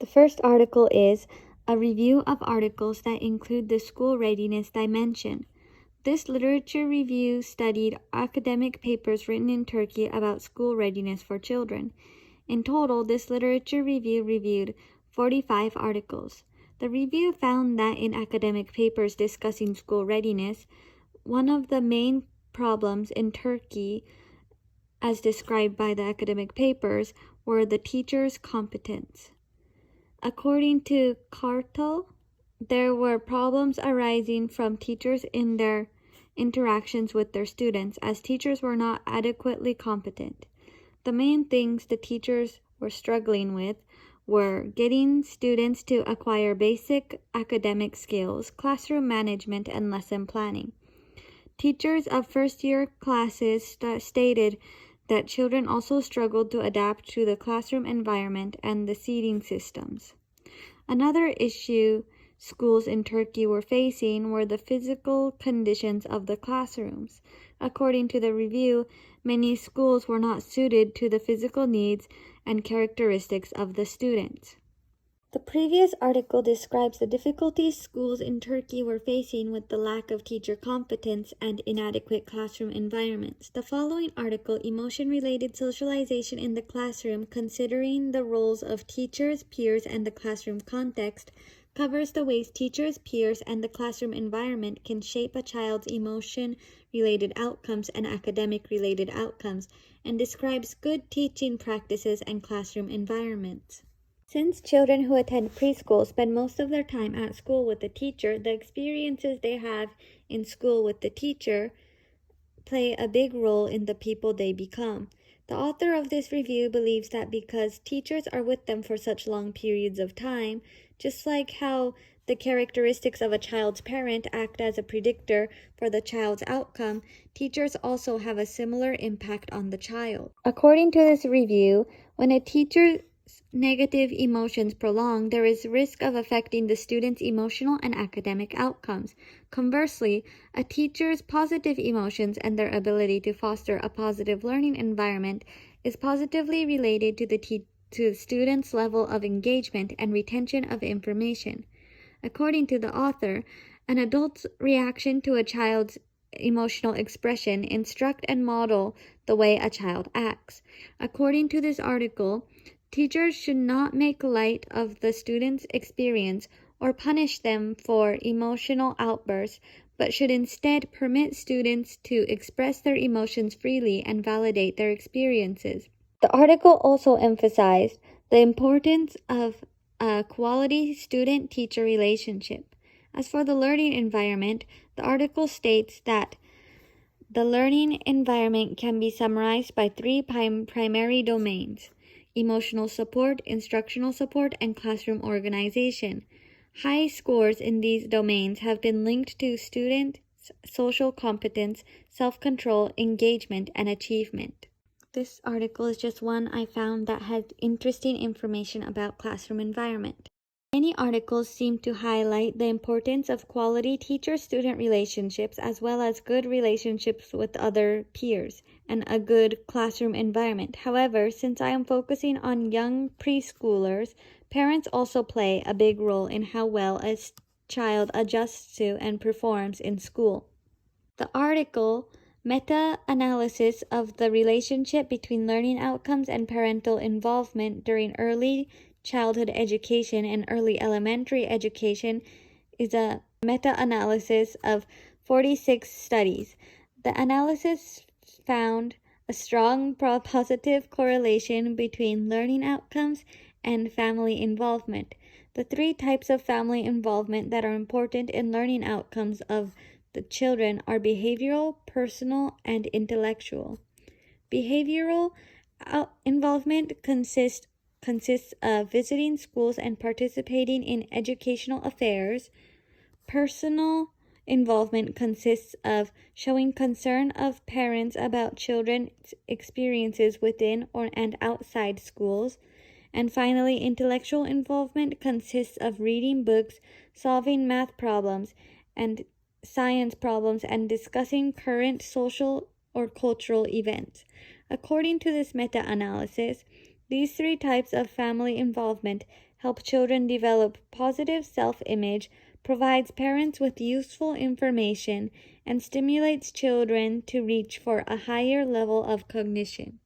The first article is a review of articles that include the school readiness dimension. This literature review studied academic papers written in Turkey about school readiness for children. In total, this literature review reviewed 45 articles. The review found that in academic papers discussing school readiness, one of the main problems in Turkey, as described by the academic papers, were the teachers' competence. According to Kartal, there were problems arising from teachers in their interactions with their students, as teachers were not adequately competent. The main things the teachers were struggling with were getting students to acquire basic academic skills, classroom management, and lesson planning. Teachers of first-year classes stated that children also struggled to adapt to the classroom environment and the seating systems. Another issue schools in Turkey were facing were the physical conditions of the classrooms. According to the review, many schools were not suited to the physical needs and characteristics of the students. The previous article describes the difficulties schools in Turkey were facing with the lack of teacher competence and inadequate classroom environments. The following article, Emotion-Related Socialization in the Classroom, Considering the Roles of Teachers, Peers, and the Classroom Context, covers the ways teachers, peers, and the classroom environment can shape a child's emotion-related outcomes and academic-related outcomes, and describes good teaching practices and classroom environments. Since children who attend preschool spend most of their time at school with the teacher, the experiences they have in school with the teacher play a big role in the people they become. The author of this review believes that because teachers are with them for such long periods of time, just like how the characteristics of a child's parent act as a predictor for the child's outcome, teachers also have a similar impact on the child. According to this review, when a teacher's negative emotions prolong, there is risk of affecting the student's emotional and academic outcomes. Conversely, a teacher's positive emotions and their ability to foster a positive learning environment is positively related to the student's level of engagement and retention of information. According to the author, an adult's reaction to a child's emotional expression instruct and model the way a child acts. According to this article, teachers should not make light of the student's experience or punish them for emotional outbursts, but should instead permit students to express their emotions freely and validate their experiences. The article also emphasized the importance of a quality student-teacher relationship. As for the learning environment, the article states that the learning environment can be summarized by three primary domains: emotional support, instructional support, and classroom organization. High scores in these domains have been linked to students' social competence, self-control, engagement, and achievement. This article is just one I found that had interesting information about classroom environment. Many articles seem to highlight the importance of quality teacher-student relationships as well as good relationships with other peers and a good classroom environment. However, since I am focusing on young preschoolers, parents also play a big role in how well a child adjusts to and performs in school. The article, Meta-Analysis of the Relationship Between Learning Outcomes and Parental Involvement During Early Childhood Education and Early Elementary Education, is a meta-analysis of 46 studies. The analysis found a strong positive correlation between learning outcomes and family involvement. The three types of family involvement that are important in learning outcomes of the children are behavioral, personal, and intellectual. Behavioral involvement consists of visiting schools and participating in educational affairs. Personal involvement consists of showing concern of parents about children's experiences within and outside schools. And finally, intellectual involvement consists of reading books, solving math problems, and science problems, and discussing current social or cultural events. According to this meta-analysis, These three types of family involvement help children develop positive self-image, provides parents with useful information, and stimulates children to reach for a higher level of cognition.